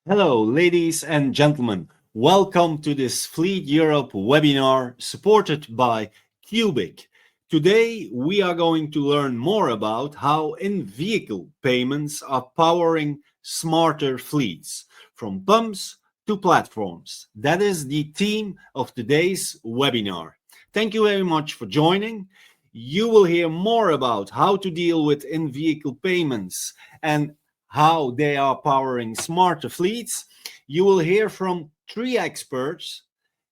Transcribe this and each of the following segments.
Hello, ladies and gentlemen. Welcome to this Fleet Europe webinar supported by Cubic. Today, we are going to learn more about how in-vehicle payments are powering smarter fleets, from pumps to platforms. That is the theme of today's webinar. Thank you very much for joining. You will hear more about how to deal with in-vehicle payments and how they are powering smarter fleets. You will hear from three experts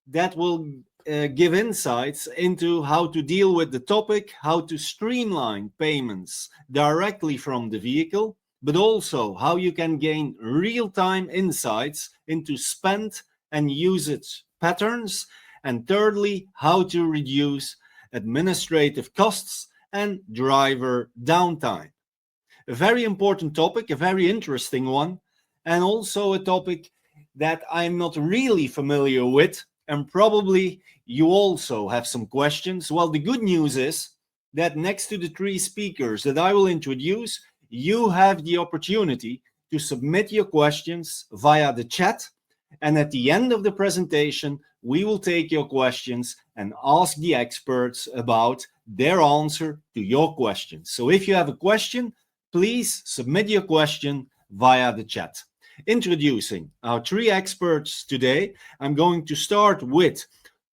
that will give insights into how to deal with the topic, how to streamline payments directly from the vehicle, but also how you can gain real-time insights into spend and usage patterns. And thirdly, how to reduce administrative costs and driver downtime. A very important topic, a very interesting one, and also a topic that I'm not really familiar with, and probably you also have some questions. Well, the good news is that next to the three speakers that I will introduce, you have the opportunity to submit your questions via the chat, and at the end of the presentation, we will take your questions and ask the experts about their answer to your questions. So if you have a question, please submit your question via the chat. Introducing our three experts today, I'm going to start with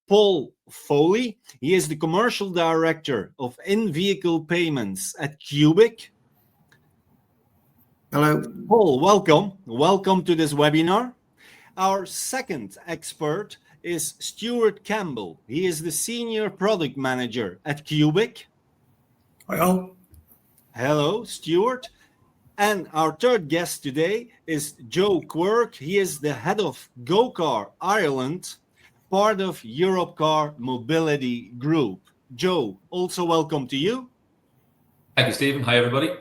Paul Foley. He is the Commercial Director of In-Vehicle Payments at Cubic. Hello. Paul, welcome. Welcome to this webinar. Our second expert is Stuart Campbell. He is the Senior Product Manager at Cubic. Hi all. Hello, Stuart. And our third guest today is Joe Quirk. He is the head of GoCar Ireland, part of Europcar Mobility Group. Joe, also welcome to you. Thank you, Stephen. Hi, everybody.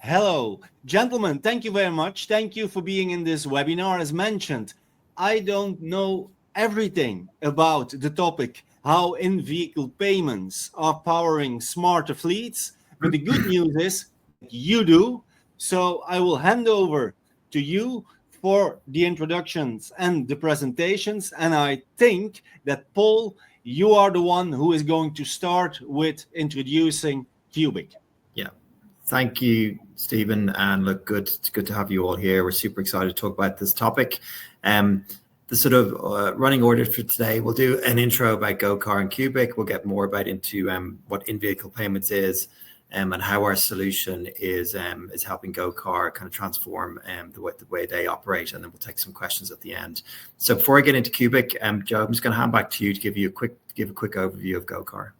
Hello. Gentlemen, thank you very much. Thank you for being in this webinar. As mentioned, I don't know everything about the topic, how in-vehicle payments are powering smarter fleets. But the good news is you do. So I will hand over to you for the introductions and the presentations. And I think that, Paul, you are the one who is going to start with introducing Cubic. Yeah. Thank you, Stephen. And look, it's good to have you all here. We're super excited to talk about this topic. The sort of running order for today, we'll do an intro about GoCar and Cubic. We'll get more into what in-vehicle payments is, and how our solution is helping GoCar kind of transform the way they operate, and then we'll take some questions at the end. So before I get into Cubic, Joe, I'm just going to hand back to you to give a quick overview of GoCar.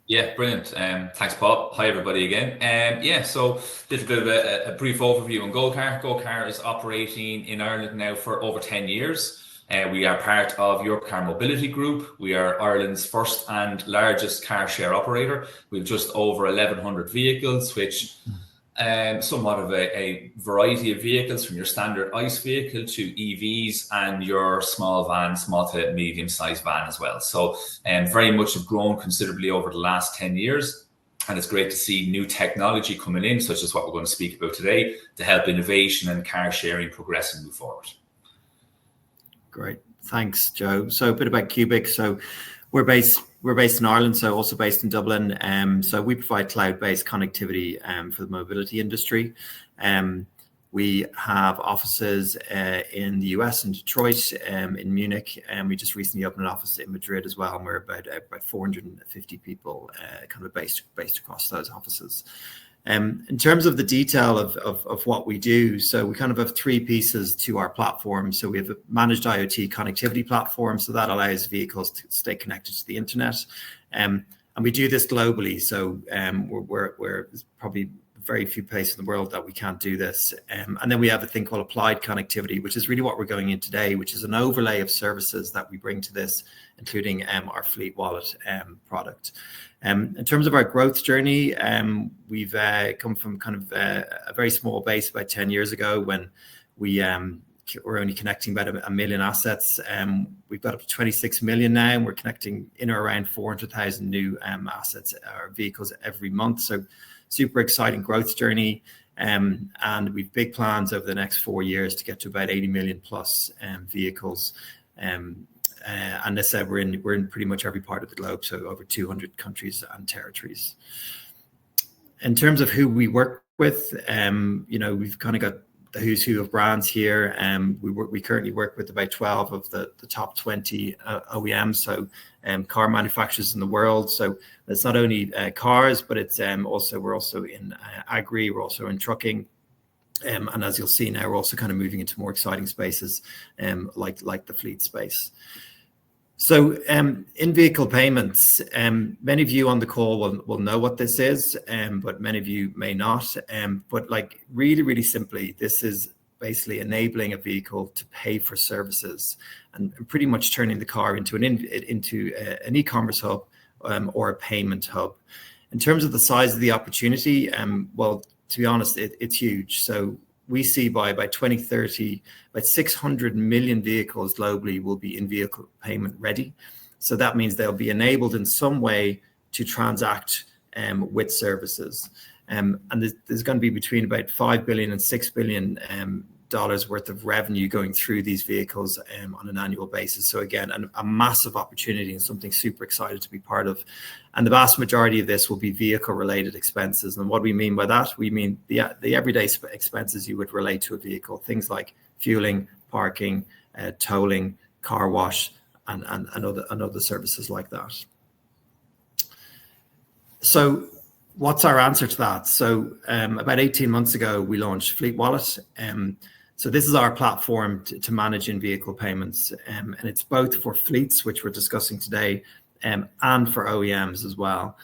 Yeah, brilliant. Thanks, Paul. Hi, everybody again. So just a bit of a brief overview on GoCar. GoCar is operating in Ireland now for over 10 years. We are part of Europcar Mobility Group. We are Ireland's first and largest car share operator. We've just over 1,100 vehicles, which somewhat of a variety of vehicles, from your standard ICE vehicle to EVs and your small van, small to medium-sized van as well. So very much have grown considerably over the last 10 years. And it's great to see new technology coming in, such as what we're going to speak about today, to help innovation and car sharing progress and move forward. Great. Thanks, Joe. So a bit about Cubic. So we're based in Ireland, so also based in Dublin. So we provide cloud-based connectivity for the mobility industry. We have offices in the US, in Detroit, in Munich, and we just recently opened an office in Madrid as well. And we're about 450 people kind of based across those offices. In terms of the detail of what we do, so we kind of have three pieces to our platform. So we have a managed IoT connectivity platform, so that allows vehicles to stay connected to the internet. And we do this globally. So we're probably very few places in the world that we can't do this. And then we have a thing called applied connectivity, which is really what we're going in today, which is an overlay of services that we bring to this, including our Fleet Wallet product. In terms of our growth journey, we've come from kind of a very small base about 10 years ago when we were only connecting about a million assets. We've got up to 26 million now, and we're connecting in or around 400,000 new assets or vehicles every month. So super exciting growth journey. And we've big plans over the next 4 years to get to about 80 million plus vehicles. And as I said, we're in pretty much every part of the globe, so over 200 countries and territories. In terms of who we work with, we've kind of got the who's who of brands here. We currently work with about 12 of the top 20 OEMs, so car manufacturers in the world. So it's not only cars, but it's we're also in agri, we're also in trucking. And as you'll see now, we're also kind of moving into more exciting spaces like the fleet space. So in-vehicle payments, many of you on the call will know what this is, but many of you may not. But like really, really simply, this is basically enabling a vehicle to pay for services and pretty much turning the car into an e-commerce hub or a payment hub. In terms of the size of the opportunity, well, to be honest, it's huge. So we see by 2030, about 600 million vehicles globally will be in-vehicle payment ready. So that means they'll be enabled in some way to transact with services. And there's going to be between about $5 billion and $6 billion worth of revenue going through these vehicles on an annual basis. So again, a massive opportunity and something super excited to be part of. And the vast majority of this will be vehicle related expenses. And what we mean by that, we mean the everyday expenses you would relate to a vehicle, things like fueling, parking, tolling, car wash, and other services like that. So what's our answer to that? So about 18 months ago, we launched Fleet Wallet. So this is our platform to manage in-vehicle payments. And it's both for fleets, which we're discussing today, and for OEMs as well.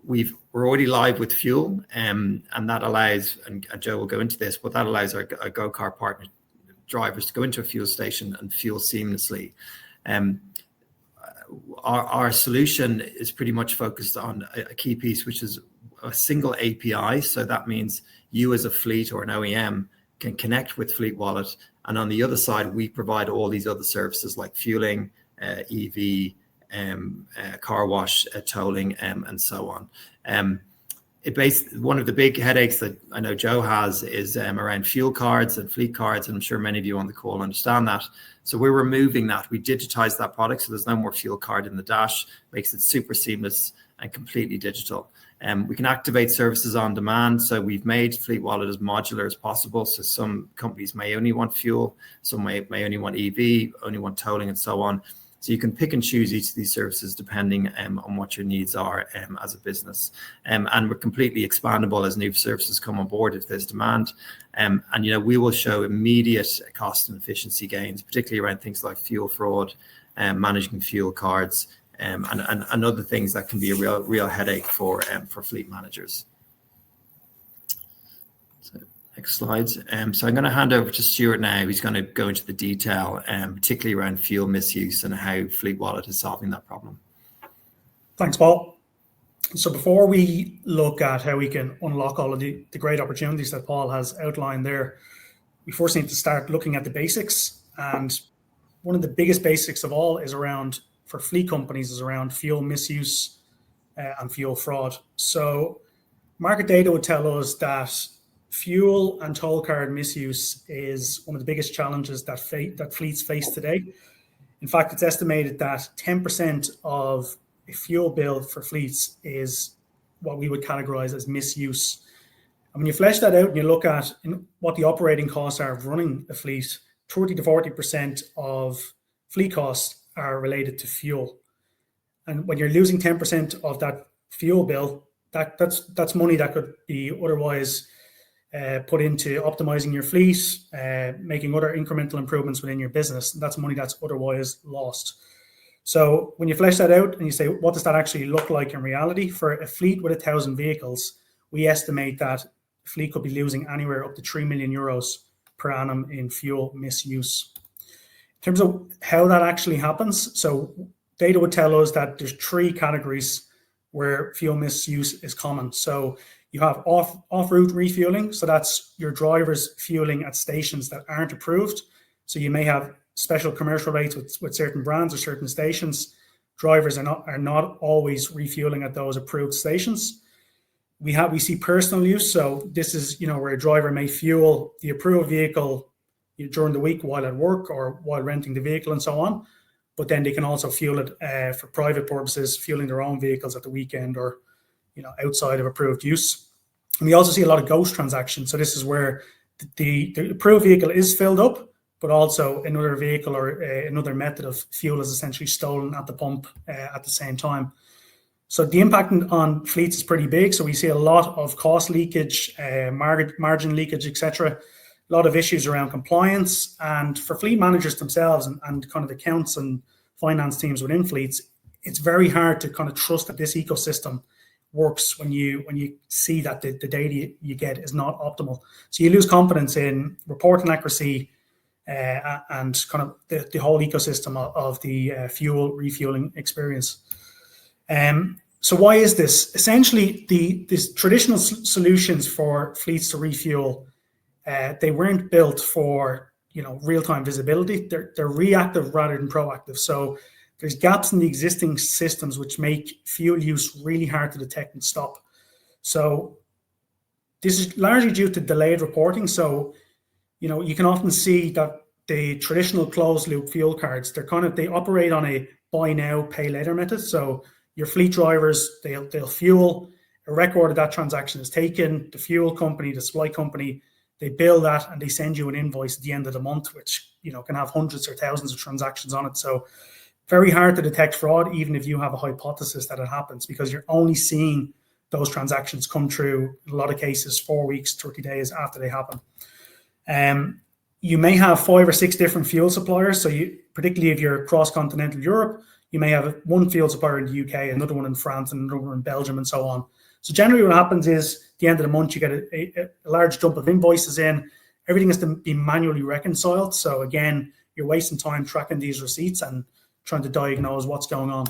We're already live with fuel, and that allows, and Joe will go into this, but that allows our go-car partner drivers to go into a fuel station and fuel seamlessly. Our solution is pretty much focused on a key piece, which is a single API. So that means you as a fleet or an OEM can connect with Fleet Wallet. And on the other side, we provide all these other services like fueling, EV, car wash, tolling, and so on. One of the big headaches that I know Joe has is around fuel cards and fleet cards, and I'm sure many of you on the call understand that. So we're removing that. We digitize that product, so there's no more fuel card in the dash, makes it super seamless and completely digital. We can activate services on demand, so we've made Fleet Wallet as modular as possible. So some companies may only want fuel, some may only want EV, only want tolling, and so on. So you can pick and choose each of these services depending on what your needs are as a business. And we're completely expandable as new services come on board if there's demand. And we will show immediate cost and efficiency gains, particularly around things like fuel fraud, managing fuel cards, and other things that can be a real headache for fleet managers. Next slide. So I'm going to hand over to Stuart now. He's going to go into the detail, particularly around fuel misuse and how Fleet Wallet is solving that problem. Thanks, Paul. So before we look at how we can unlock all of the great opportunities that Paul has outlined there, we first need to start looking at the basics. And one of the biggest basics of all is around, for fleet companies, is around fuel misuse and fuel fraud. So market data would tell us that fuel and toll card misuse is one of the biggest challenges that fleets face today. In fact, it's estimated that 10% of a fuel bill for fleets is what we would categorize as misuse. And when you flesh that out and you look at what the operating costs are of running a fleet, 30 to 40% of fleet costs are related to fuel. And when you're losing 10% of that fuel bill, that's money that could be otherwise put into optimizing your fleet, making other incremental improvements within your business. That's money that's otherwise lost. So when you flesh that out and you say, what does that actually look like in reality? For a fleet with 1,000 vehicles, we estimate that a fleet could be losing anywhere up to 3 million euros per annum in fuel misuse. In terms of how that actually happens, so data would tell us that there's 3 categories where fuel misuse is common. So you have off-route refueling. So that's your drivers fueling at stations that aren't approved. So you may have special commercial rates with certain brands or certain stations. Drivers are not always refueling at those approved stations. We see personal use. So this is, where a driver may fuel the approved vehicle during the week while at work or while renting the vehicle and so on. But then they can also fuel it for private purposes, fueling their own vehicles at the weekend or, outside of approved use. And we also see a lot of ghost transactions. So this is where the approved vehicle is filled up, but also another vehicle or another method of fuel is essentially stolen at the pump at the same time. So the impact on fleets is pretty big. So we see a lot of cost leakage, margin leakage, etc. A lot of issues around compliance. And for fleet managers themselves and kind of accounts and finance teams within fleets, it's very hard to kind of trust that this ecosystem works when you see that the data you get is not optimal. So you lose confidence in reporting accuracy and kind of the whole ecosystem of the fuel refueling experience. So why is this? Essentially, these traditional solutions for fleets to refuel, they weren't built for real-time visibility. They're reactive rather than proactive. So there's gaps in the existing systems which make fuel use really hard to detect and stop. So this is largely due to delayed reporting. So you can often see that the traditional closed-loop fuel cards, they operate on a buy now, pay later method. So your fleet drivers, they'll fuel, a record of that transaction is taken, the fuel company, the supply company, they bill that and they send you an invoice at the end of the month, which can have hundreds or thousands of transactions on it. So very hard to detect fraud, even if you have a hypothesis that it happens, because you're only seeing those transactions come through, in a lot of cases, 4 weeks, 30 days after they happen. You may have 5 or 6 different fuel suppliers. So particularly if you're across continental Europe, you may have one fuel supplier in the UK, another one in France, and another one in Belgium, and so on. So generally what happens is at the end of the month, you get a large dump of invoices in. Everything has to be manually reconciled. So again, you're wasting time tracking these receipts and trying to diagnose what's going on.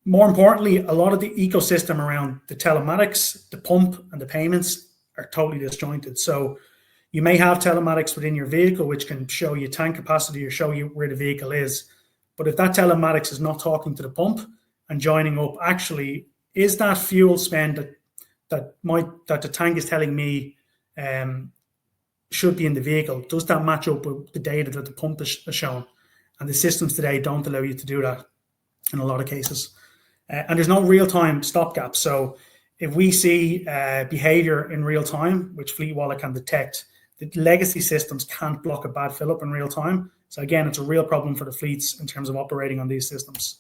More importantly, a lot of the ecosystem around the telematics, the pump, and the payments are totally disjointed. So you may have telematics within your vehicle, which can show you tank capacity or show you where the vehicle is. But if that telematics is not talking to the pump and joining up, actually, is that fuel spend that the tank is telling me should be in the vehicle, does that match up with the data that the pump is shown? And the systems today don't allow you to do that in a lot of cases. And there's no real-time stopgap. So if we see behavior in real time, which Fleet Wallet can detect, the legacy systems can't block a bad fill-up in real time. So again, it's a real problem for the fleets in terms of operating on these systems.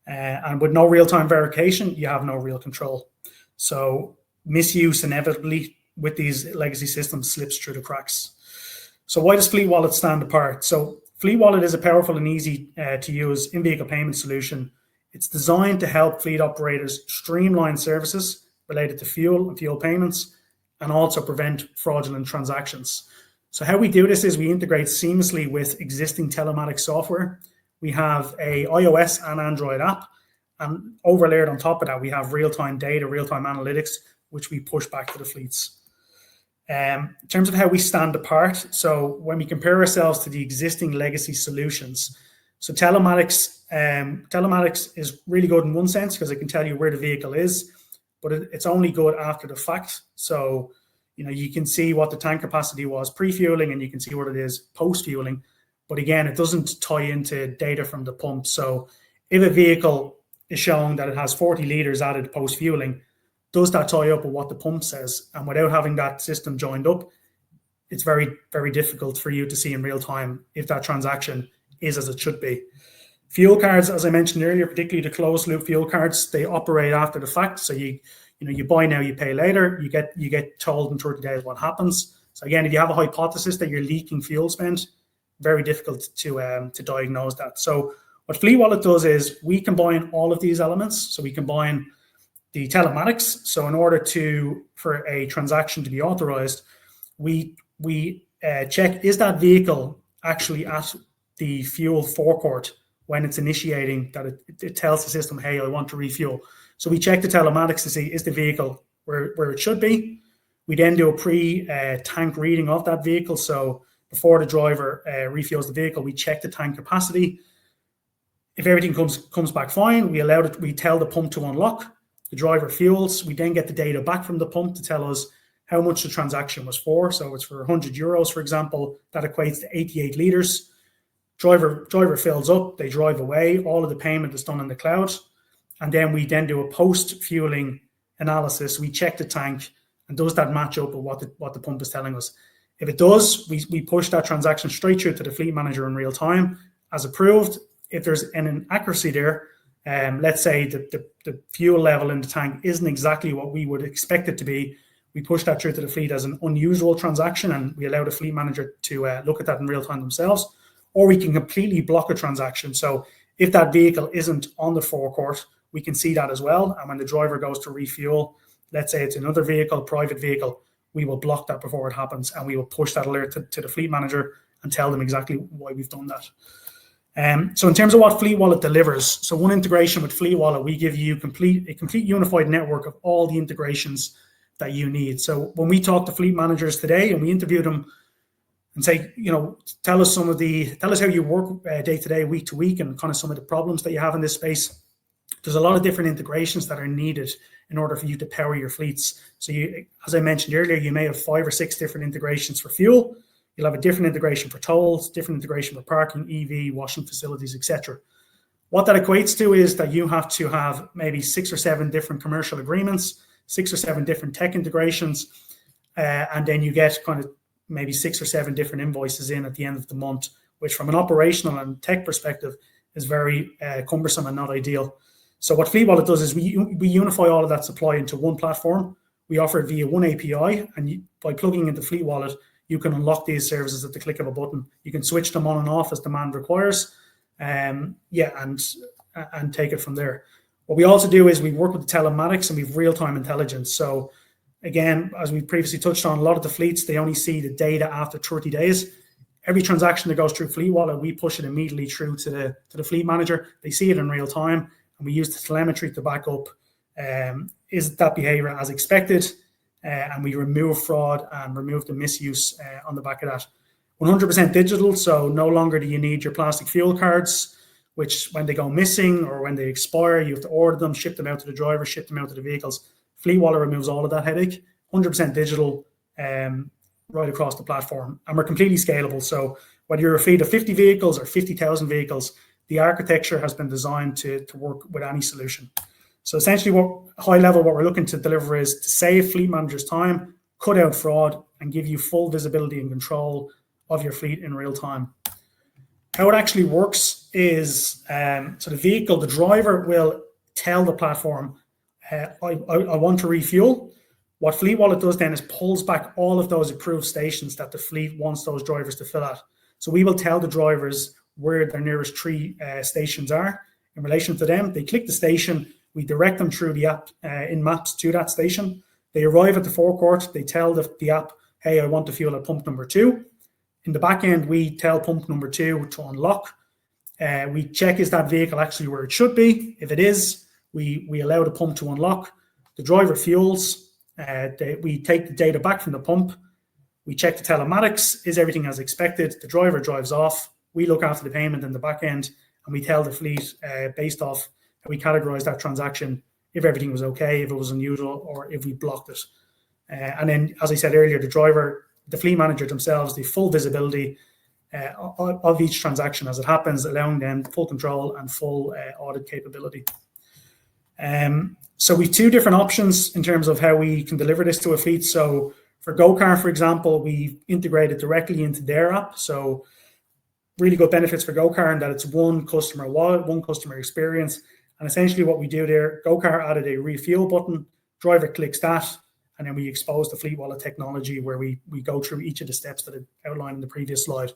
And with no real-time verification, you have no real control. So misuse inevitably with these legacy systems slips through the cracks. So why does Fleet Wallet stand apart? So Fleet Wallet is a powerful and easy to use in-vehicle payment solution. It's designed to help fleet operators streamline services related to fuel and fuel payments and also prevent fraudulent transactions. So how we do this is we integrate seamlessly with existing telematics software. We have a iOS and Android app, and overlaid on top of that, we have real-time data, real-time analytics, which we push back to the fleets. In terms of how we stand apart, so when we compare ourselves to the existing legacy solutions, so telematics is really good in one sense because it can tell you where the vehicle is, but it's only good after the fact. So you can see what the tank capacity was pre-fueling and you can see what it is post-fueling. But again, it doesn't tie into data from the pump. So if a vehicle is showing that it has 40 litres added post-fueling, does that tie up with what the pump says? And without having that system joined up, it's very, very difficult for you to see in real time if that transaction is as it should be. Fuel cards, as I mentioned earlier, particularly the closed loop fuel cards, they operate after the fact. So you buy now, you pay later. You get told in 30 days what happens. So again, if you have a hypothesis that you're leaking fuel spend, very difficult to diagnose that. So what Fleet Wallet does is we combine all of these elements. So we combine the telematics. So in order for a transaction to be authorized, we check, is that vehicle actually at the fuel forecourt when it's initiating, that it tells the system, hey, I want to refuel. So we check the telematics to see, is the vehicle where it should be? We then do a pre-tank reading of that vehicle. So before the driver refuels the vehicle, we check the tank capacity. If everything comes back fine, we tell the pump to unlock. the driver fuels. We then get the data back from the pump to tell us how much the transaction was for. So it's for €100, for example, that equates to 88 litres. Driver fills up, they drive away. All of the payment is done in the cloud. And then we then do a post-fueling analysis. We check the tank, and does that match up with what the pump is telling us? If it does, we push that transaction straight through to the fleet manager in real time as approved. If there's an inaccuracy there, let's say the fuel level in the tank isn't exactly what we would expect it to be, we push that through to the fleet as an unusual transaction, and we allow the fleet manager to look at that in real time themselves. Or we can completely block a transaction. So if that vehicle isn't on the forecourt, we can see that as well. And when the driver goes to refuel, let's say it's another vehicle, private vehicle, we will block that before it happens, and we will push that alert to the fleet manager and tell them exactly why we've done that. So in terms of what Fleet Wallet delivers, so one integration with Fleet Wallet, we give you a complete unified network of all the integrations that you need. So when we talk to fleet managers today and we interview them and say, tell us how you work day to day, week to week, and kind of some of the problems that you have in this space, there's a lot of different integrations that are needed in order for you to power your fleets. So as I mentioned earlier, you may have 5 or 6 different integrations for fuel. You'll have a different integration for tolls, different integration for parking, EV, washing facilities, etc. What that equates to is that you have to have maybe 6 or 7 different commercial agreements, 6 or 7 different tech integrations, and then you get kind of maybe 6 or 7 different invoices in at the end of the month, which from an operational and tech perspective is very cumbersome and not ideal. So what Fleet Wallet does is we unify all of that supply into one platform. We offer it via one API, and by plugging into Fleet Wallet, you can unlock these services at the click of a button. You can switch them on and off as demand requires, and take it from there. What we also do is we work with the telematics, and we have real-time intelligence. So again, as we previously touched on, a lot of the fleets, they only see the data after 30 days. Every transaction that goes through Fleet Wallet, we push it immediately through to the fleet manager. They see it in real time, and we use the telemetry to back up, is that behavior as expected? And we remove fraud and remove the misuse on the back of that. 100% digital, so no longer do you need your plastic fuel cards, which when they go missing or when they expire, you have to order them, ship them out to the driver, ship them out to the vehicles. Fleet Wallet removes all of that headache. 100% digital right across the platform. And we're completely scalable. So whether you're a fleet of 50 vehicles or 50,000 vehicles, the architecture has been designed to work with any solution. So essentially, what we're looking to deliver is to save fleet managers time, cut out fraud, and give you full visibility and control of your fleet in real time. How it actually works is, so the driver will tell the platform, I want to refuel. What Fleet Wallet does then is pulls back all of those approved stations that the fleet wants those drivers to fill at. So we will tell the drivers where their nearest 3 stations are. In relation to them, they click the station, we direct them through the app in Maps to that station. They arrive at the forecourt, they tell the app, hey, I want to fuel at pump number 2. In the back end, we tell pump number 2 to unlock. We check, is that vehicle actually where it should be? If it is, we allow the pump to unlock. The driver fuels. We take the data back from the pump. We check the telematics. Is everything as expected? The driver drives off. We look after the payment in the back end, and we tell the fleet based off how we categorize that transaction, if everything was okay, if it was unusual, or if we blocked it. And then, as I said earlier, the fleet manager themselves, the full visibility of each transaction as it happens, allowing them full control and full audit capability. So we have 2 different options in terms of how we can deliver this to a fleet. So for GoCar, for example, we integrated directly into their app. So really good benefits for GoCar in that it's one customer wallet, one customer experience. And essentially what we do there, GoCar added a refuel button, driver clicks that, and then we expose the Fleet Wallet technology where we go through each of the steps that I outlined in the previous slide.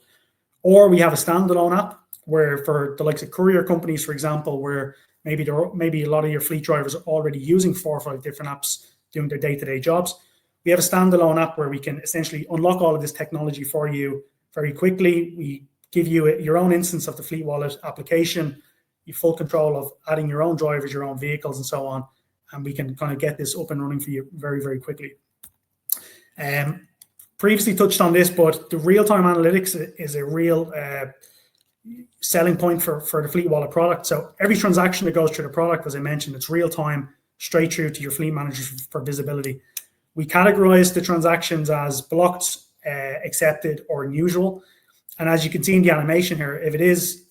Or we have a standalone app where for the likes of courier companies, for example, where maybe a lot of your fleet drivers are already using 4 or 5 different apps doing their day-to-day jobs. We have a standalone app where we can essentially unlock all of this technology for you very quickly. We give you your own instance of the Fleet Wallet application, you full control of adding your own drivers, your own vehicles, and so on. And we can kind of get this up and running for you very, very quickly. Previously touched on this, but the real-time analytics is a real selling point for the Fleet Wallet product. So every transaction that goes through the product, as I mentioned, it's real-time. straight through to your fleet managers for visibility. We categorize the transactions as blocked, accepted, or unusual. And as you can see in the animation here, if it is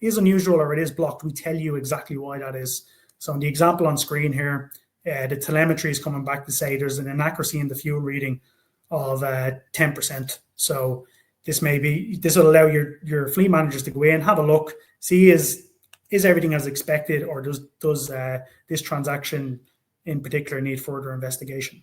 unusual or it is blocked, we tell you exactly why that is. So in the example on screen here, the telemetry is coming back to say there's an inaccuracy in the fuel reading of 10%. So this will allow your fleet managers to go in, have a look, see is everything as expected, or does this transaction in particular need further investigation.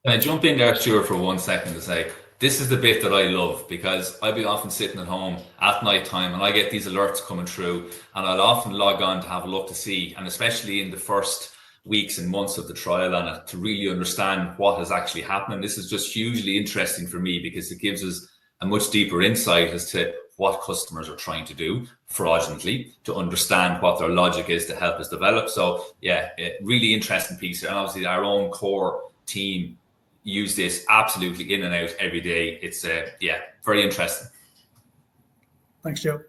Can I jump in there, Stuart, for 1 second to say, this is the bit that I love, because I'll be often sitting at home at night time and I get these alerts coming through, and I'll often log on to have a look to see, and especially in the first weeks and months of the trial on it, to really understand what is actually happening. This is just hugely interesting for me because it gives us a much deeper insight as to what customers are trying to do fraudulently, to understand what their logic is to help us develop. So yeah, really interesting piece. And obviously our own core team use this absolutely in and out every day. It's very interesting. Thanks, Joe.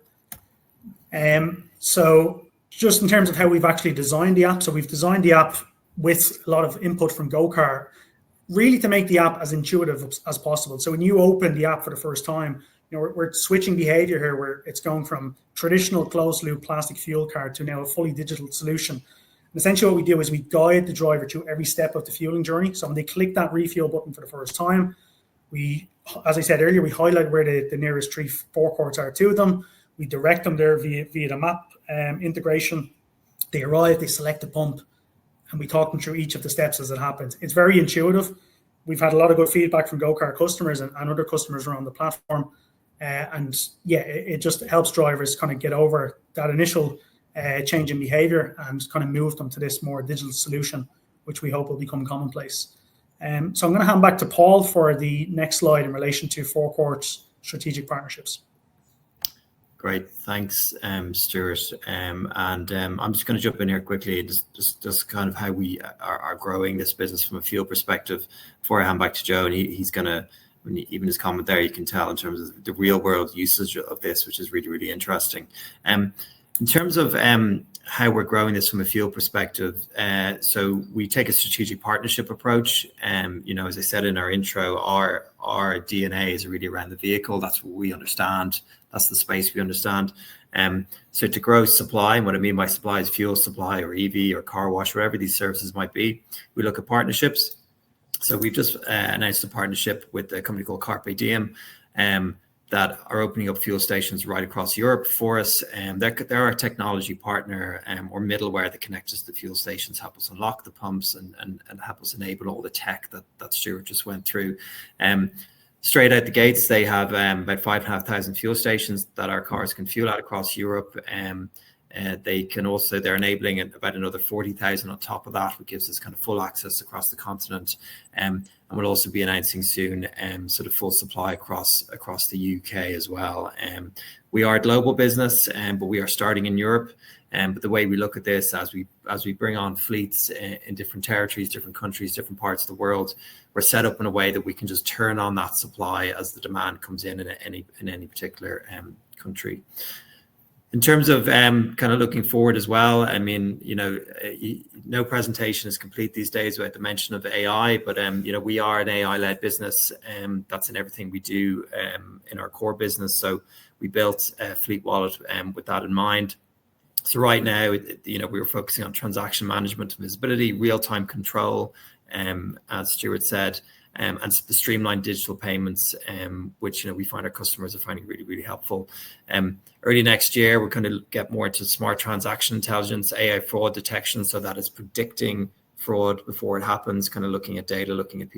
So just in terms of how we've actually designed the app, so we've designed the app with a lot of input from GoCar, really to make the app as intuitive as possible. So when you open the app for the first time, we're switching behavior here, where it's going from traditional closed loop plastic fuel card to now a fully digital solution. And essentially what we do is we guide the driver through every step of the fueling journey. So when they click that refuel button for the first time, we, as I said earlier, we highlight where the nearest 3 forecourts are to them. We direct them there via the map integration. They arrive, they select the pump, and we talk them through each of the steps as it happens. It's very intuitive. We've had a lot of good feedback from GoCar customers and other customers around the platform. It just helps drivers kind of get over that initial change in behavior and kind of move them to this more digital solution, which we hope will become commonplace. So I'm going to hand back to Paul for the next slide in relation to forecourt strategic partnerships. Great, thanks, Stuart. I'm just going to jump in here quickly and just kind of how we are growing this business from a fuel perspective before I hand back to Joe. And he's going to, even his comment there, you can tell in terms of the real world usage of this, which is really, really interesting. In terms of how we're growing this from a fuel perspective, so we take a strategic partnership approach. As I said in our intro, our DNA is really around the vehicle. That's what we understand. That's the space we understand. So to grow supply, and what I mean by supply is fuel supply or EV or car wash, wherever these services might be, we look at partnerships. So we've just announced a partnership with a company called Cubic that are opening up fuel stations right across Europe for us. They're our technology partner or middleware that connects us to fuel stations, help us unlock the pumps and help us enable all the tech that Stuart just went through. Straight out the gates, they have about 5,500 fuel stations that our cars can fuel at across Europe. They're enabling about another 40,000 on top of that, which gives us kind of full access across the continent. And we'll also be announcing soon sort of full supply across the UK as well. We are a global business, but we are starting in Europe. But the way we look at this, as we bring on fleets in different territories, different countries, different parts of the world, we're set up in a way that we can just turn on that supply as the demand comes in any particular country. In terms of kind of looking forward as well, I mean, no presentation is complete these days without the mention of AI, but we are an AI-led business. That's in everything we do in our core business. So we built a Fleet Wallet with that in mind. So right now, we were focusing on transaction management, visibility, real-time control, as Stuart said, and the streamlined digital payments, which we find our customers are finding really, really helpful. Early next year, we're going to get more into smart transaction intelligence, AI fraud detection, so that is predicting fraud before it happens, kind of looking at data, looking at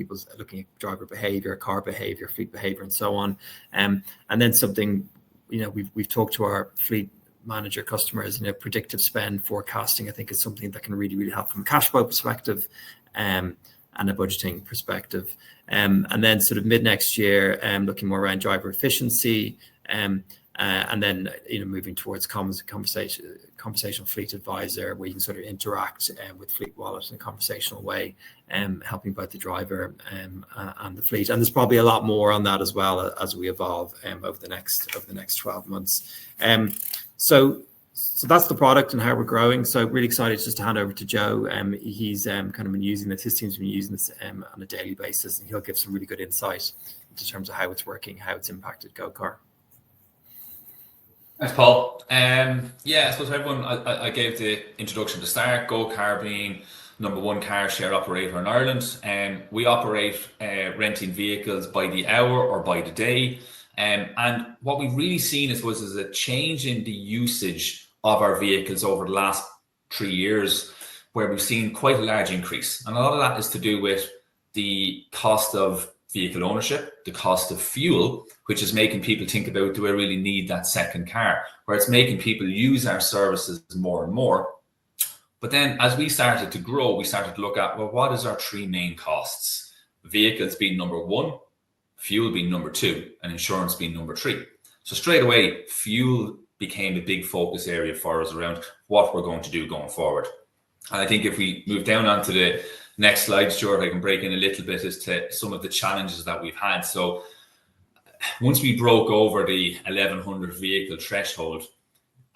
driver behavior, car behavior, fleet behavior, and so on. And then something, we've talked to our fleet manager customers, predictive spend forecasting, I think is something that can really, really help from a cash flow perspective and a budgeting perspective. And then sort of mid next year, looking more around driver efficiency, and then moving towards conversational fleet advisor, where you can sort of interact with Fleet Wallet in a conversational way, helping both the driver and the fleet. And there's probably a lot more on that as well as we evolve over the next 12 months. So So that's the product and how we're growing. So really excited just to hand over to Joe. He's kind of been using this. His team's been using this on a daily basis, and he'll give some really good insight in terms of how it's working, how it's impacted GoCar. Thanks, Paul. Yeah, I suppose everyone, I gave the introduction to start. GoCar being #1 car share operator in Ireland. We operate renting vehicles by the hour or by the day. And what we've really seen is a change in the usage of our vehicles over the last 3 years, where we've seen quite a large increase. And a lot of that is to do with the cost of vehicle ownership, the cost of fuel, which is making people think about, do I really need that second car? Where it's making people use our services more and more. But then as we started to grow, we started to look at, well, what is our 3 main costs? Vehicles being #1, fuel being #2, and insurance being #3. So straight away, fuel became a big focus area for us around what we're going to do going forward. And I think if we move down onto the next slide, Stuart, I can break in a little bit as to some of the challenges that we've had. So once we broke over the 1,100 vehicle threshold,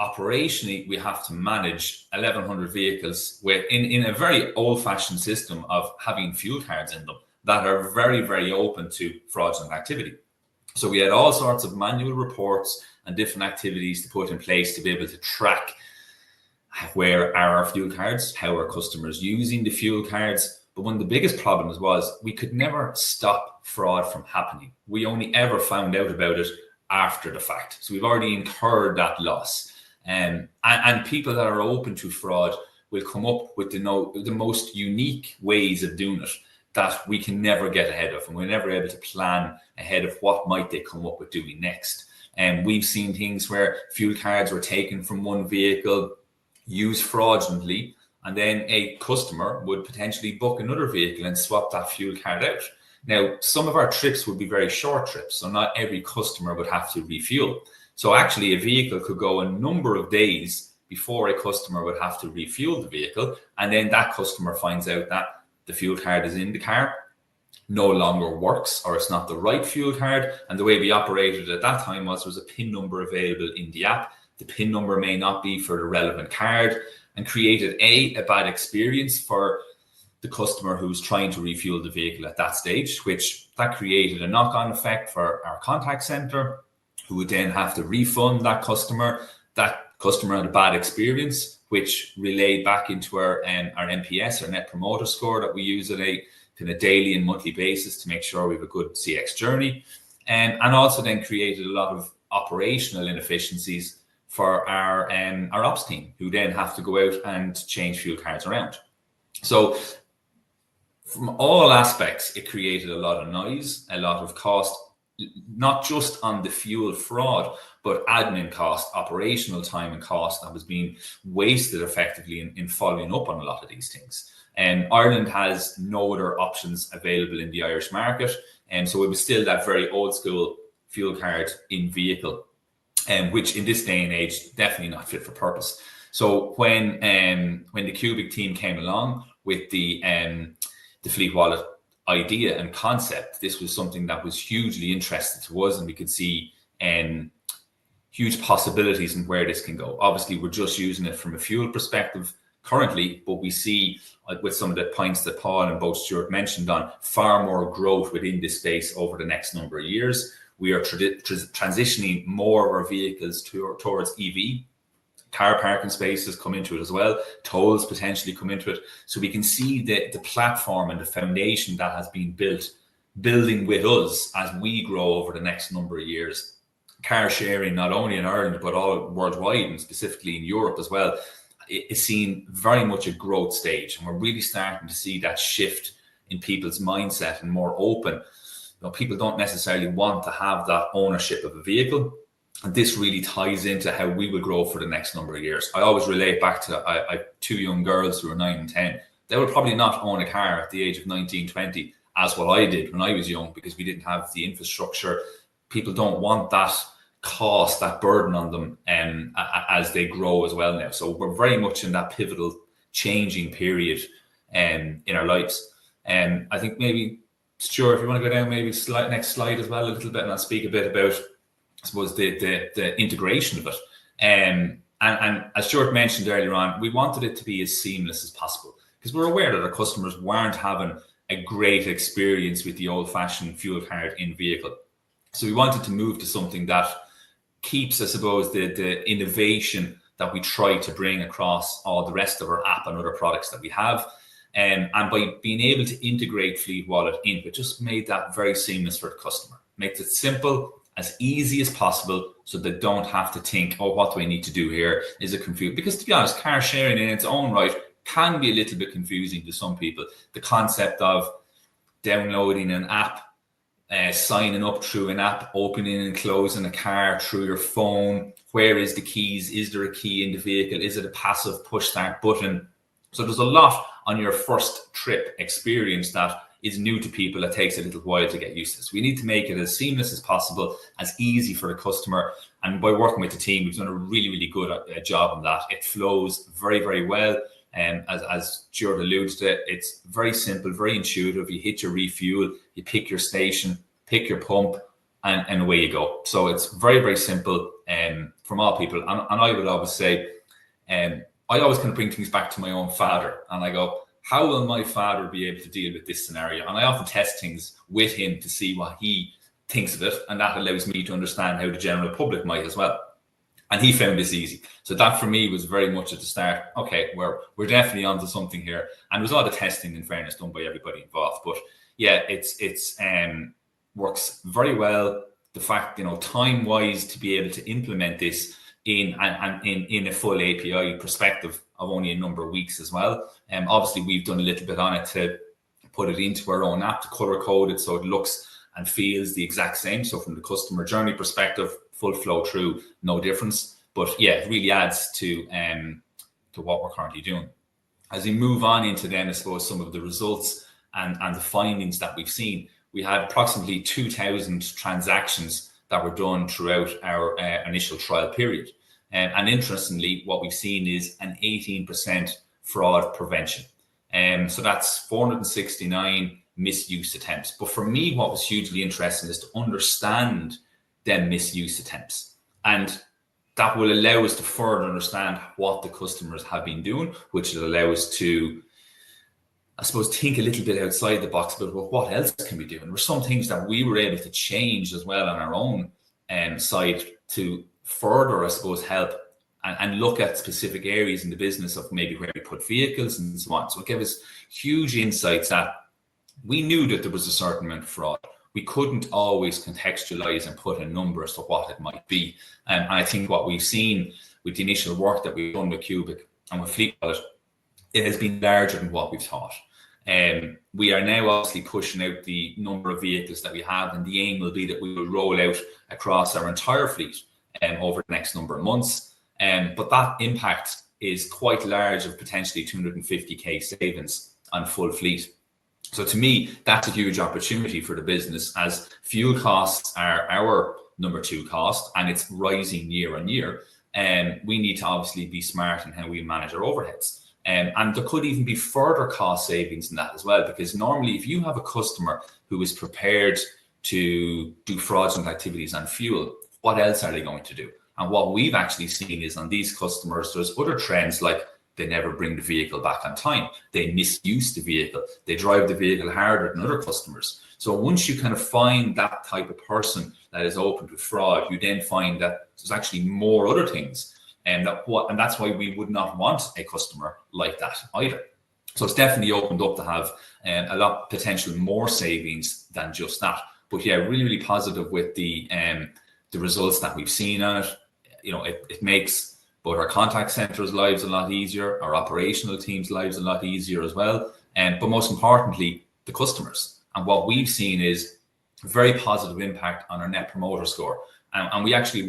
operationally, we have to manage 1,100 vehicles in a very old-fashioned system of having fuel cards in them that are very, very open to fraudulent activity. So we had all sorts of manual reports and different activities to put in place to be able to track where are our fuel cards, how are customers using the fuel cards. But one of the biggest problems was we could never stop fraud from happening. We only ever found out about it after the fact. So we've already incurred that loss. And people that are open to fraud will come up with the most unique ways of doing it that we can never get ahead of, and we're never able to plan ahead of what might they come up with doing next. And we've seen things where fuel cards were taken from one vehicle, used fraudulently, and then a customer would potentially book another vehicle and swap that fuel card out. Now, some of our trips would be very short trips, so not every customer would have to refuel. So actually a vehicle could go a number of days before a customer would have to refuel the vehicle, and then that customer finds out that the fuel card is in the car, no longer works, or it's not the right fuel card. And the way we operated at that time was there was a PIN number available in the app. The PIN number may not be for the relevant card, and created a bad experience for the customer who's trying to refuel the vehicle at that stage, which that created a knock-on effect for our contact center, who would then have to refund that customer. That customer had a bad experience, which relayed back into our NPS, our Net Promoter Score, that we use on a kind of daily and monthly basis to make sure we have a good CX journey, and also then created a lot of operational inefficiencies for our ops team, who then have to go out and change fuel cards around. So from all aspects, it created a lot of noise, a lot of cost, not just on the fuel fraud, but admin cost, operational time and cost that was being wasted effectively in following up on a lot of these things. And Ireland has no other options available in the Irish market. And so it was still that very old school fuel card in vehicle, which in this day and age, definitely not fit for purpose. So when the Cubic team came along with the Fleet Wallet idea and concept, this was something that was hugely interesting to us, and we could see huge possibilities in where this can go. Obviously, we're just using it from a fuel perspective currently, but we see with some of the points that Paul and both Stuart mentioned on far more growth within this space over the next number of years. We are transitioning more of our vehicles towards EV. Car parking spaces come into it as well. Tolls potentially come into it. So we can see the platform and the foundation that has been building with us as we grow over the next number of years. Car sharing, not only in Ireland, but all worldwide, and specifically in Europe as well, it's seen very much a growth stage. And we're really starting to see that shift in people's mindset and more open. People don't necessarily want to have that ownership of a vehicle. And this really ties into how we will grow for the next number of years. I always relate back to I have 2 young girls who are 9 and 10. They will probably not own a car at the age of 19, 20, as what I did when I was young, because we didn't have the infrastructure. People don't want that cost, that burden on them as they grow as well now. So we're very much in that pivotal changing period in our lives. I think maybe, Stuart, if you want to go down maybe next slide as well a little bit, and I'll speak a bit about, I suppose, the integration of it. And And as Stuart mentioned earlier on, we wanted it to be as seamless as possible because we're aware that our customers weren't having a great experience with the old-fashioned fuel card in vehicle. So we wanted to move to something that keeps, I suppose, the innovation that we try to bring across all the rest of our app and other products that we have. And by being able to integrate Fleet Wallet into it, just made that very seamless for the customer. Makes it simple, as easy as possible, so they don't have to think, oh, what do I need to do here? Is it confusing? Because to be honest, car sharing in its own right can be a little bit confusing to some people. The concept of downloading an app, signing up through an app, opening and closing a car through your phone. Where is the keys? Is there a key in the vehicle? Is it a passive push start button? So there's a lot on your first trip experience that is new to people. That takes a little while to get used to. So we need to make it as seamless as possible, as easy for the customer. And by working with the team, we've done a really, really good job on that. It flows very, very well. And as Stuart alluded to, it's very simple, very intuitive. You hit your refuel, you pick your station, pick your pump, and away you go. So it's very, very simple from all people. And I would always say, I always kind of bring things back to my own father. And I go, how will my father be able to deal with this scenario? And I often test things with him to see what he thinks of it. And that allows me to understand how the general public might as well. And he found this easy. So that for me was very much at the start, okay, we're definitely onto something here. And it was all the testing, in fairness, done by everybody involved. But yeah, it's works very well. The fact, time-wise, to be able to implement this in a full API perspective of only a number of weeks as well. Obviously, we've done a little bit on it to put it into our own app, to color code it so it looks and feels the exact same. So from the customer journey perspective, full flow through, no difference. But yeah, it really adds to what we're currently doing. As we move on into then, I suppose, some of the results and the findings that we've seen, we had approximately 2,000 transactions that were done throughout our initial trial period. And interestingly, what we've seen is an 18% fraud prevention. So that's 469 misuse attempts. But for me, what was hugely interesting is to understand them misuse attempts. And that will allow us to further understand what the customers have been doing, which will allow us to, I suppose, think a little bit outside the box about, well, what else can we do? And there were some things that we were able to change as well on our own side to further, I suppose, help and look at specific areas in the business of maybe where we put vehicles and so on. So it gave us huge insights that we knew that there was a certain amount of fraud. We couldn't always contextualize and put a number as to what it might be. And I think what we've seen with the initial work that we've done with Cubic and with Fleet Wallet, it has been larger than what we've thought. We are now obviously pushing out the number of vehicles that we have, and the aim will be that we will roll out across our entire fleet over the next number of months. But that impact is quite large, of potentially 250k savings on full fleet. So to me, that's a huge opportunity for the business, as fuel costs are our number 2 cost, and it's rising year on year. We need to obviously be smart in how we manage our overheads. And there could even be further cost savings in that as well, because normally if you have a customer who is prepared to do fraudulent activities on fuel, what else are they going to do? And what we've actually seen is on these customers, there's other trends like they never bring the vehicle back on time. They misuse the vehicle. They drive the vehicle harder than other customers. So once you kind of find that type of person that is open to fraud, you then find that there's actually more other things. And that's why we would not want a customer like that either. So it's definitely opened up to have a lot potential more savings than just that. But yeah, really, really positive with the results that we've seen on it. It makes both our contact centers' lives a lot easier, our operational teams' lives a lot easier as well. But most importantly, the customers. And what we've seen is a very positive impact on our Net Promoter Score. And we actually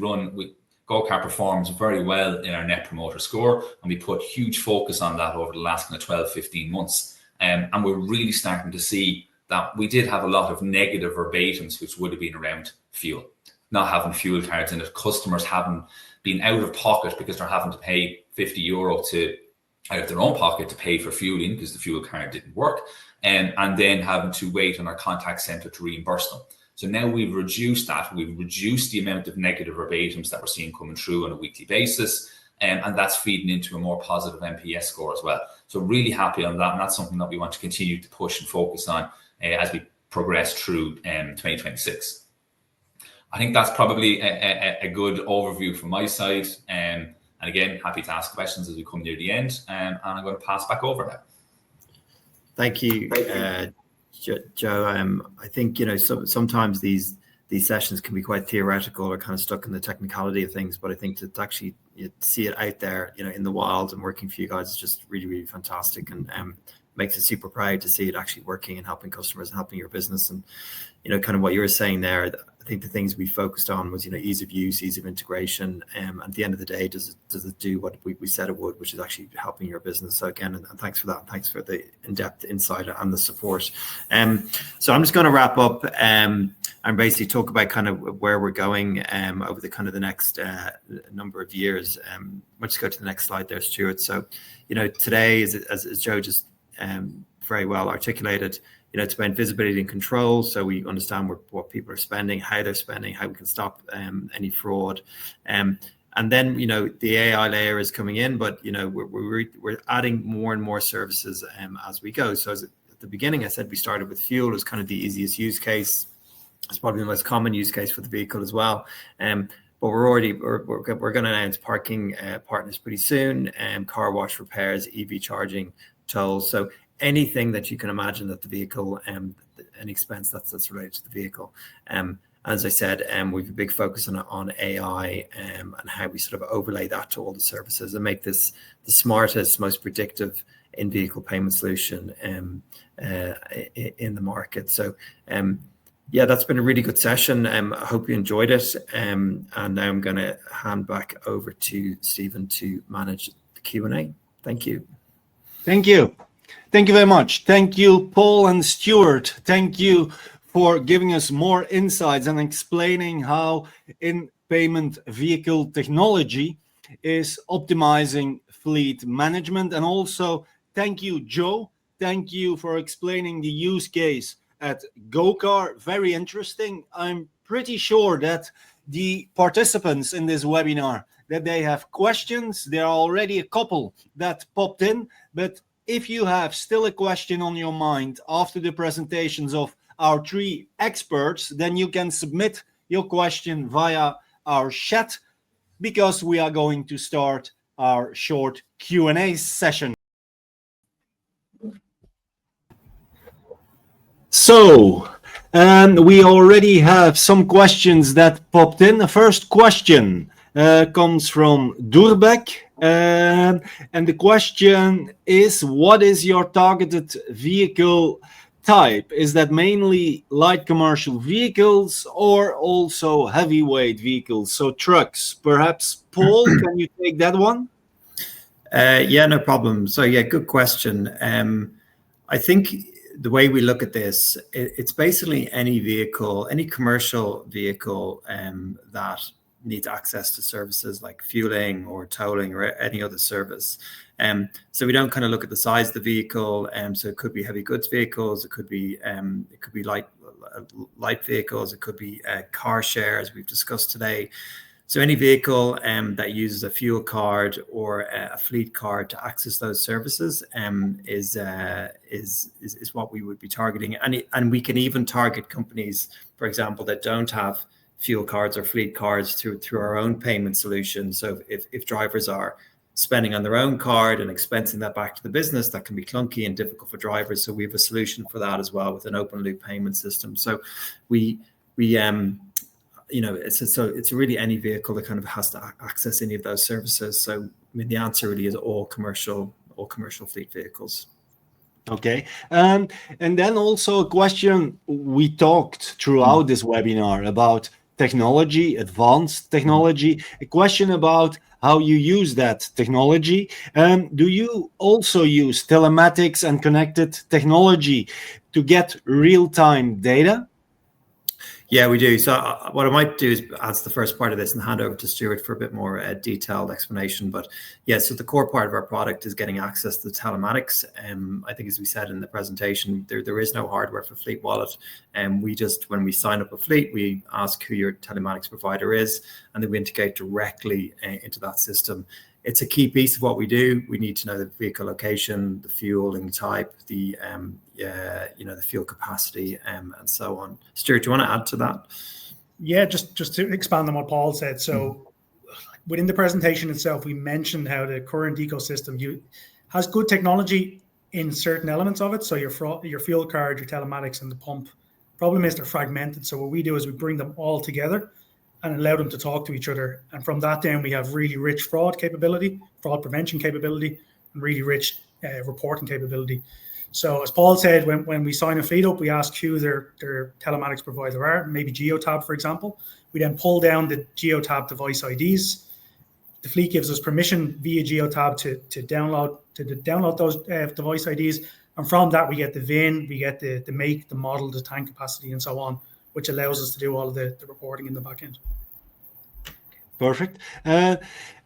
GoCar performs very well in our Net Promoter Score, and we put huge focus on that over the last kind of 12, 15 months. And we're really starting to see that we did have a lot of negative verbatims, which would have been around fuel, not having fuel cards in it, customers having been out of pocket because they're having to pay €50 out of their own pocket to pay for fueling because the fuel card didn't work, and then having to wait on our contact center to reimburse them. So now we've reduced that. We've reduced the amount of negative verbatims that we're seeing coming through on a weekly basis. and that's feeding into a more positive NPS score as well. So really happy on that, and that's something that we want to continue to push and focus on as we progress through 2026. I think that's probably a good overview from my side. And again, happy to ask questions as we come near the end. And I'm going to pass back over now. Thank you, Joe. I think, sometimes these sessions can be quite theoretical or kind of stuck in the technicality of things, but I think to actually see it out there, in the wild and working for you guys is just really, really fantastic, and makes us super proud to see it actually working and helping customers and helping your business. And kind of what you were saying there, I think the things we focused on was ease of use, ease of integration. At the end of the day, does it do what we said it would, which is actually helping your business? So again, and thanks for that. And thanks for the in-depth insight and the support. So I'm just going to wrap up and basically talk about kind of where we're going over the next number of years. Let's just go to the next slide there, Stuart. So today, as Joe just very well articulated, it's about visibility and control. So we understand what people are spending, how they're spending, how we can stop any fraud. And then, the AI layer is coming in, but, we're adding more and more services as we go. So at the beginning, I said we started with fuel as kind of the easiest use case. It's probably the most common use case for the vehicle as well. But we're going to announce parking partners pretty soon, car wash repairs, EV charging, tolls. So anything that you can imagine that the vehicle, any expense that's related to the vehicle. As I said, we have a big focus on AI and how we sort of overlay that to all the services and make this the smartest, most predictive in-vehicle payment solution in the market. So that's been a really good session. I hope you enjoyed it. And now I'm going to hand back over to Stephen to manage the Q&A. Thank you. Thank you. Thank you very much. Thank you, Paul and Stuart. Thank you for giving us more insights and explaining how in-payment vehicle technology is optimizing fleet management. And also, thank you, Joe. Thank you for explaining the use case at GoCar. Very interesting. I'm pretty sure that the participants in this webinar, that they have questions. There are already a couple that popped in, but if you have still a question on your mind after the presentations of our three experts, then you can submit your question via our chat, because we are going to start our short Q&A session. So, we already have some questions that popped in. The first question comes from Durbeck. And the question is, what is your targeted vehicle type? Is that mainly light commercial vehicles or also heavyweight vehicles, so trucks? Perhaps, Paul, can you take that one? No problem. So good question. I think the way we look at this, it's basically any vehicle, any commercial vehicle that needs access to services like fueling or tolling or any other service. So we don't kind of look at the size of the vehicle. So it could be heavy goods vehicles, it could be light vehicles, it could be car share, as we've discussed today. So any vehicle that uses a fuel card or a fleet card to access those services is what we would be targeting. And we can even target companies, for example, that don't have fuel cards or fleet cards through our own payment solution. So if drivers are spending on their own card and expensing that back to the business, that can be clunky and difficult for drivers. So we have a solution for that as well with an open loop payment system. So it's really any vehicle that kind of has to access any of those services. So the answer really is all commercial fleet vehicles. Okay. And then also a question, we talked throughout this webinar about technology, advanced technology, a question about how you use that technology. Do you also use telematics and connected technology to get real-time data? Yeah, we do. So what I might do is answer the first part of this and hand over to Stuart for a bit more detailed explanation. But so the core part of our product is getting access to the telematics. I think, as we said in the presentation, there is no hardware for Fleet Wallet. And when we sign up a fleet, we ask who your telematics provider is, and then we integrate directly into that system. it's a key piece of what we do. We need to know the vehicle location, the fueling type, the the fuel capacity, and so on. Stuart, do you want to add to that? Yeah, just to expand on what Paul said. So within the presentation itself, we mentioned how the current ecosystem has good technology in certain elements of it. So your fuel card, your telematics, and the pump. Problem is they're fragmented. So what we do is we bring them all together and allow them to talk to each other. And from that down, we have really rich fraud prevention capability, and really rich reporting capability. So as Paul said, when we sign a fleet up, we ask who their telematics provider are, maybe Geotab, for example. We then pull down the Geotab device IDs. The fleet gives us permission via Geotab to download those device IDs. And from that, we get the VIN, we get the make, the model, the tank capacity, and so on, which allows us to do all of the reporting in the back end. Perfect.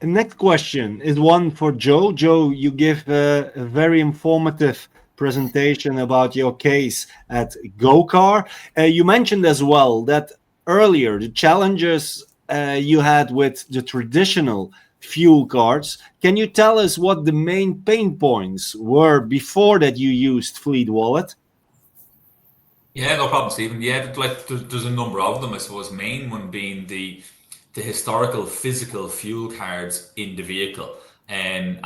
Next question is one for Joe. Joe, you give a very informative presentation about your case at GoCar. You mentioned as well that earlier the challenges you had with the traditional fuel cards. Can you tell us what the main pain points were before that you used Fleet Wallet? Yeah, no problem, Stephen. Yeah, like there's a number of them. I suppose main one being the historical physical fuel cards in the vehicle, and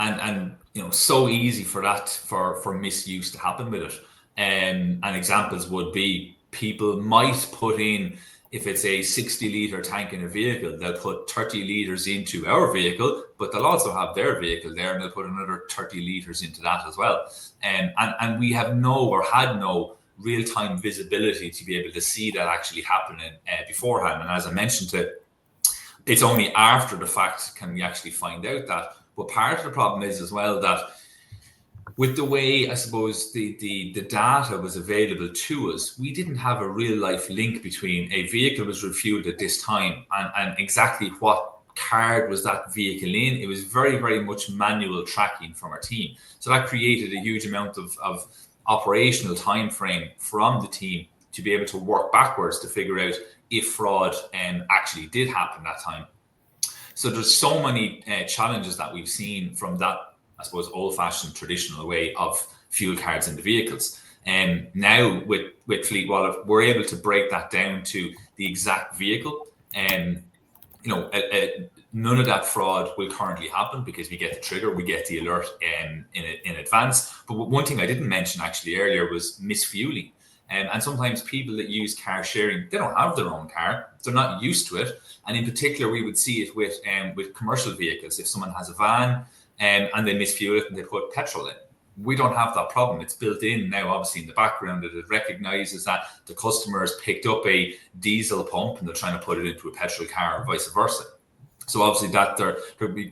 so easy for that for misuse to happen with it. And examples would be people might put in, if it's a 60-litre tank in a vehicle, they'll put 30 litres into our vehicle, but they'll also have their vehicle there and they'll put another 30 litres into that as well. And we have had no real-time visibility to be able to see that actually happening beforehand. And as I mentioned, it's only after the fact can we actually find out that. But part of the problem is as well that with the way, I suppose, the data was available to us, we didn't have a real life link between a vehicle was refueled at this time and exactly what card was that vehicle in. It was very, very much manual tracking from our team. So that created a huge amount of operational time frame from the team to be able to work backwards to figure out if fraud actually did happen that time. So there's so many challenges that we've seen from that, I suppose, old-fashioned traditional way of fuel cards in the vehicles. And now with Fleet Wallet, we're able to break that down to the exact vehicle. And none of that fraud will currently happen because we get the trigger, we get the alert in advance. But one thing I didn't mention actually earlier was misfueling. And sometimes people that use car sharing, they don't have their own car, they're not used to it. And in particular, we would see it with commercial vehicles. If someone has a van and they misfuel it and they put petrol in, we don't have that problem. It's built in now, obviously, in the background, that it recognizes that the customer has picked up a diesel pump and they're trying to put it into a petrol car or vice versa. So obviously that there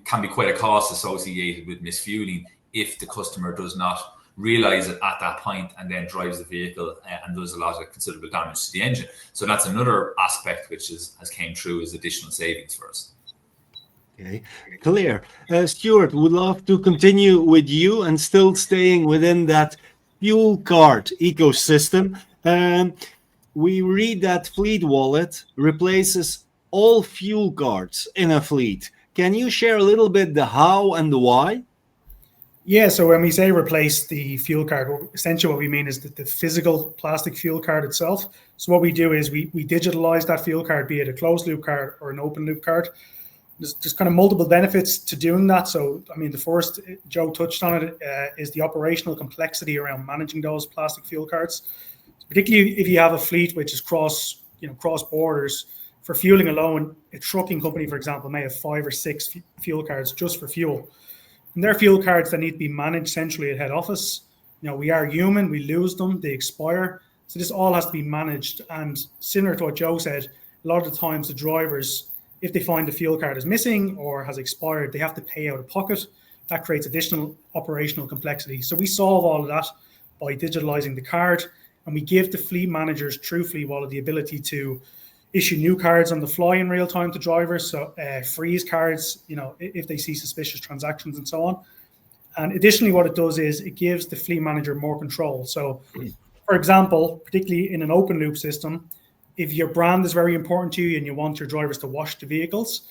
can be quite a cost associated with misfueling if the customer does not realize it at that point and then drives the vehicle and does a lot of considerable damage to the engine. So that's another aspect which has came through as additional savings for us. Okay, clear. Stuart, would love to continue with you and still staying within that fuel card ecosystem. We read that Fleet Wallet replaces all fuel cards in a fleet. Can you share a little bit the how and the why? Yeah, so when we say replace the fuel card, essentially what we mean is that the physical plastic fuel card itself. So what we do is we digitalize that fuel card, be it a closed loop card or an open loop card. There's kind of multiple benefits to doing that. So, I mean, the first, Joe touched on it, is the operational complexity around managing those plastic fuel cards. Particularly if you have a fleet which is cross borders. For fueling alone, a trucking company, for example, may have 5 or 6 fuel cards just for fuel. And they're fuel cards that need to be managed centrally at head office. We are human, we lose them, they expire. So this all has to be managed. And similar to what Joe said, a lot of the times the drivers, if they find the fuel card is missing or has expired, they have to pay out of pocket. That creates additional operational complexity. So we solve all of that by digitalizing the card, and we give the fleet managers through Fleet Wallet the ability to issue new cards on the fly in real time to drivers, so freeze cards, if they see suspicious transactions and so on. And additionally, what it does is it gives the fleet manager more control. So, for example, particularly in an open loop system, if your brand is very important to you and you want your drivers to wash the vehicles,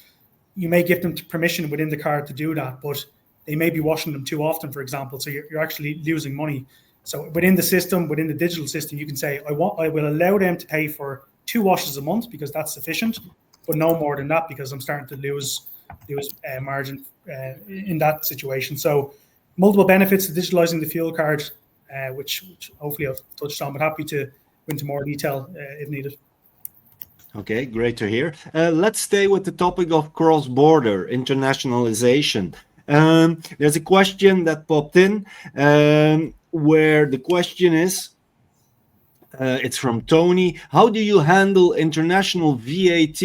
you may give them permission within the card to do that, but they may be washing them too often, for example. So you're actually losing money. So within the system, within the digital system, you can say, I will allow them to pay for 2 washes a month because that's sufficient, but no more than that because I'm starting to lose margin in that situation. So multiple benefits to digitalizing the fuel card, which hopefully I've touched on, but happy to go into more detail if needed. Okay, great to hear. Let's stay with the topic of cross-border internationalization. There's a question that popped in where the question is, it's from Tony. How do you handle international VAT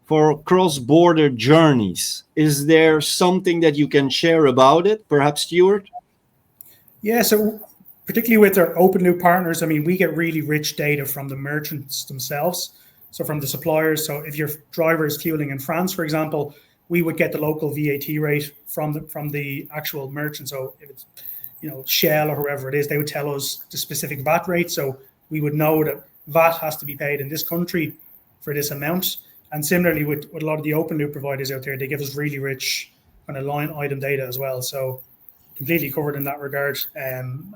for cross-border journeys? Is there something that you can share about it? Perhaps Stuart? Yeah, so particularly with our open loop partners, I mean, we get really rich data from the merchants themselves. So from the suppliers. So if your driver is fueling in France, for example, we would get the local VAT rate from the actual merchant. So if it's Shell or whoever it is, they would tell us the specific VAT rate. So we would know that VAT has to be paid in this country for this amount. And similarly with a lot of the open loop providers out there, they give us really rich kind of line item data as well. So completely covered in that regard, and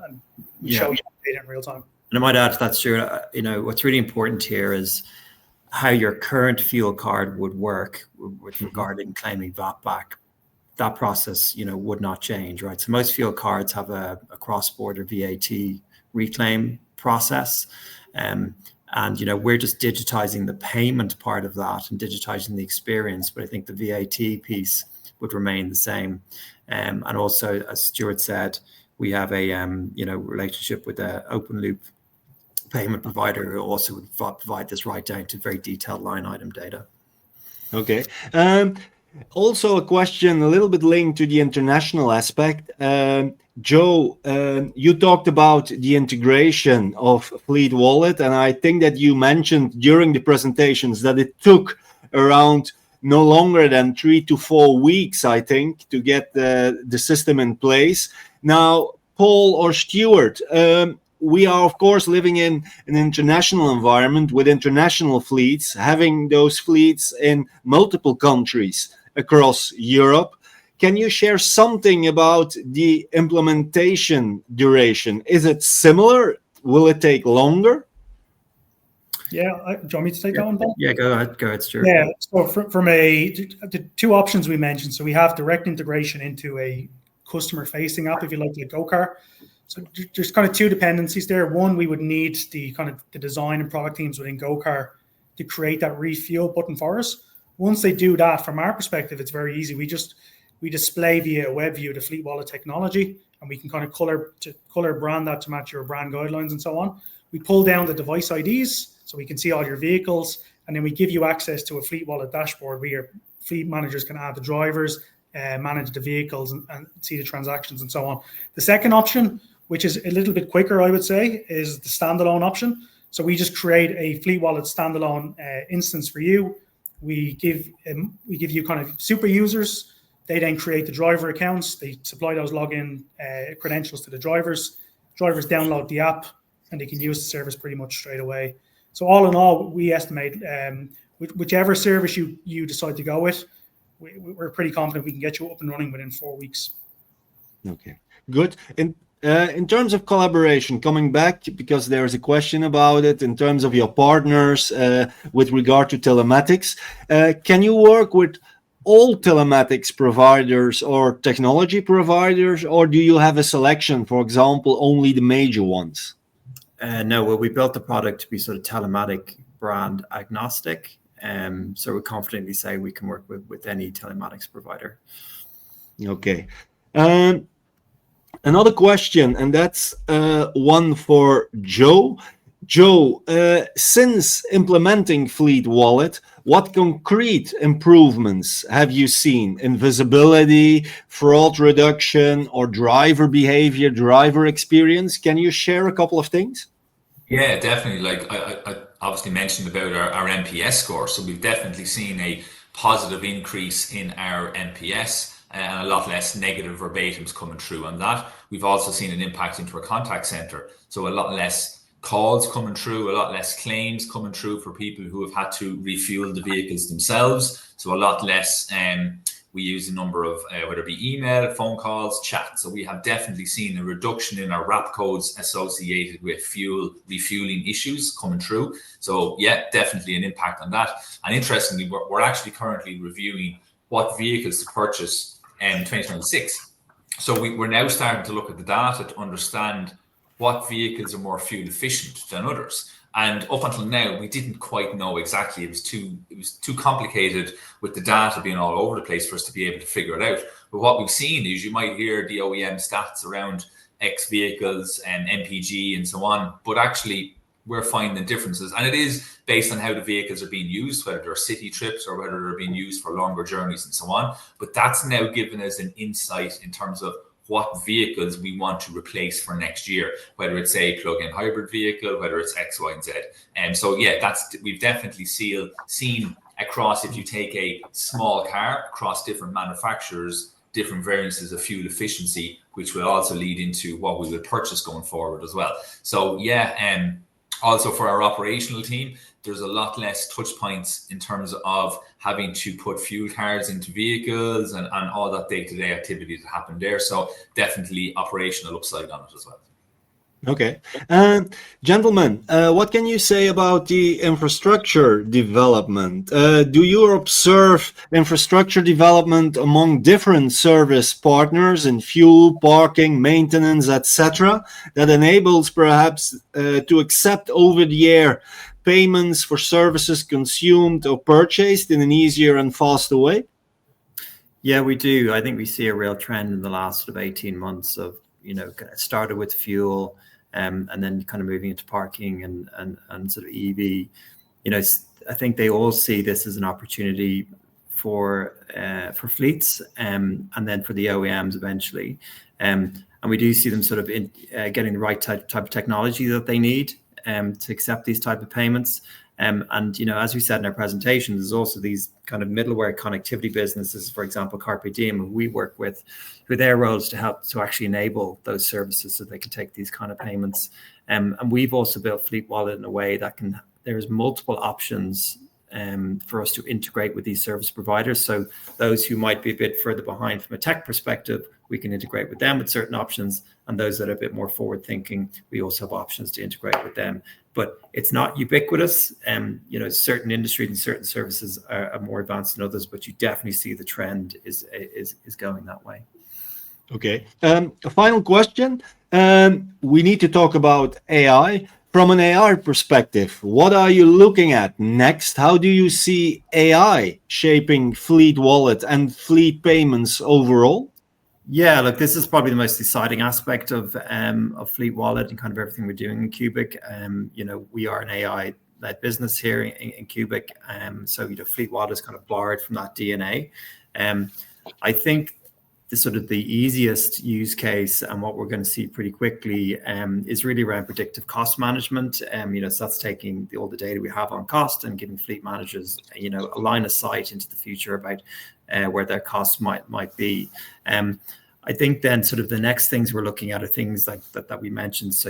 we show you data in real time. And I might add to that, Stuart, what's really important here is how your current fuel card would work with regarding claiming VAT back. That process, would not change, right? So most fuel cards have a cross-border VAT reclaim process. And, we're just digitizing the payment part of that and digitizing the experience. But I think the VAT piece would remain the same. And also, as Stuart said, we have a, relationship with an open loop payment provider who also would provide this right down to very detailed line item data. Okay. Also a question a little bit linked to the international aspect. Joe, you talked about the integration of Fleet Wallet, and I think that you mentioned during the presentations that it took around no longer than 3 to 4 weeks, I think, to get the system in place. Now, Paul or Stuart, we are, of course, living in an international environment with international fleets, having those fleets in multiple countries across Europe. Can you share something about the implementation duration? Is it similar? Will it take longer? Yeah, do you want me to take that one, Paul? Yeah, go ahead, Stuart. Yeah, so from the 2 options we mentioned, so we have direct integration into a customer-facing app, if you like GoCar. So there's kind of 2 dependencies there. One, we would need the design and product teams within GoCar to create that refuel button for us. Once they do that, from our perspective, it's very easy. We display via a web view the Fleet Wallet technology, and we can kind of color brand that to match your brand guidelines and so on. We pull down the device IDs so we can see all your vehicles, and then we give you access to a Fleet Wallet dashboard where your fleet managers can add the drivers, manage the vehicles, and see the transactions and so on. The second option, which is a little bit quicker, I would say, is the standalone option. So we just create a Fleet Wallet standalone instance for you. We give you kind of super users. They then create the driver accounts. They supply those login credentials to the drivers. Drivers download the app, and they can use the service pretty much straight away. So all in all, we estimate whichever service you decide to go with, we're pretty confident we can get you up and running within 4 weeks. Okay, good. In terms of collaboration, coming back, because there is a question about it, in terms of your partners with regard to telematics, can you work with all telematics providers or technology providers, or do you have a selection, for example, only the major ones? No, well, we built the product to be sort of telematic brand agnostic. So we confidently say we can work with any telematics provider. Okay. Another question, and that's one for Joe. Joe, since implementing Fleet Wallet, what concrete improvements have you seen in visibility, fraud reduction, or driver behavior, driver experience? Can you share a couple of things? Yeah, definitely. Like I obviously mentioned about our NPS score. So we've definitely seen a positive increase in our NPS and a lot less negative verbatims coming through on that. We've also seen an impact into our contact center. So a lot less calls coming through, a lot less claims coming through for people who have had to refuel the vehicles themselves. So a lot less. We use a number of whether it be email, phone calls, chat. So we have definitely seen a reduction in our wrap codes associated with refueling issues coming through. So yeah, definitely an impact on that. And interestingly, we're actually currently reviewing what vehicles to purchase in 2026. So we're now starting to look at the data to understand what vehicles are more fuel efficient than others. And up until now, we didn't quite know exactly. It was too complicated with the data being all over the place for us to be able to figure it out. But what we've seen is you might hear the OEM stats around X vehicles and MPG and so on, but actually we're finding differences. And it is based on how the vehicles are being used, whether they're city trips or whether they're being used for longer journeys and so on. But that's now given us an insight in terms of what vehicles we want to replace for next year, whether it's a plug-in hybrid vehicle, whether it's X, Y, and Z. And so, yeah, we've definitely seen across, if you take a small car across different manufacturers, different variances of fuel efficiency, which will also lead into what we will purchase going forward as well. So, yeah, also for our operational team, there's a lot less touch points in terms of having to put fuel cards into vehicles and all that day-to-day activity that happened there. So definitely operational upside on it as well. Okay. Gentlemen, what can you say about the infrastructure development? Do you observe infrastructure development among different service partners in fuel, parking, maintenance, etc., that enables perhaps to accept over-the-air payments for services consumed or purchased in an easier and faster way? Yeah, we do. I think we see a real trend in the last sort of 18 months of, it started with fuel, and then kind of moving into parking and sort of EV. I think they all see this as an opportunity for fleets, and then for the OEMs eventually. And we do see them sort of getting the right type of technology that they need to accept these type of payments. And as we said in our presentation, there's also these kind of middleware connectivity businesses, for example, Carpe Diem, who we work with their roles to help to actually enable those services so they can take these kind of payments. And we've also built Fleet Wallet in a way that there's multiple options for us to integrate with these service providers. So those who might be a bit further behind from a tech perspective, we can integrate with them with certain options. And those that are a bit more forward thinking, we also have options to integrate with them. But it's not ubiquitous. Certain industries and certain services are more advanced than others, but you definitely see the trend is going that way. Okay. A final question. We need to talk about AI. From an AI perspective, what are you looking at next? How do you see AI shaping Fleet Wallet and fleet payments overall? Yeah, look, this is probably the most exciting aspect of Fleet Wallet and kind of everything we're doing in Cubic. We are an AI-led business here in Cubic, so Fleet Wallet is kind of borrowed from that DNA. I think the easiest use case and what we're going to see pretty quickly is really around predictive cost management. So that's taking all the data we have on cost and giving fleet managers a line of sight into the future about where their costs might be. I think then sort of the next things we're looking at are things like that we mentioned. So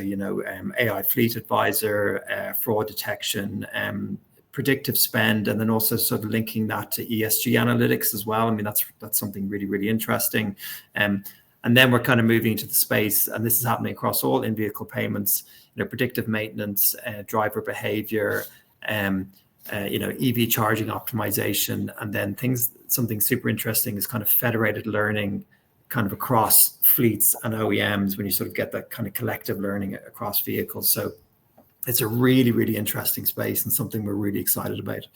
AI Fleet Advisor, fraud detection, predictive spend, and then also sort of linking that to ESG analytics as well. I mean, that's something really, really interesting. And then we're kind of moving into the space, and this is happening across all in-vehicle payments, predictive maintenance, driver behavior, EV charging optimization, and then something super interesting is kind of federated learning kind of across fleets and OEMs when you sort of get that kind of collective learning across vehicles. So it's a really, really interesting space and something we're really excited about.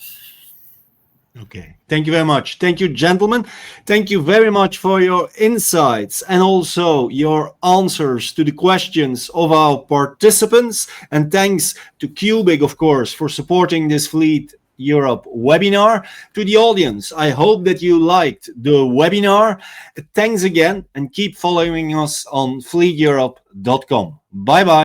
Okay. Thank you very much. Thank you, gentlemen. Thank you very much for your insights and also your answers to the questions of our participants. And thanks to Cubic, of course, for supporting this Fleet Europe webinar. To the audience, I hope that you liked the webinar. Thanks again and keep following us on fleeteurope.com. Bye-bye.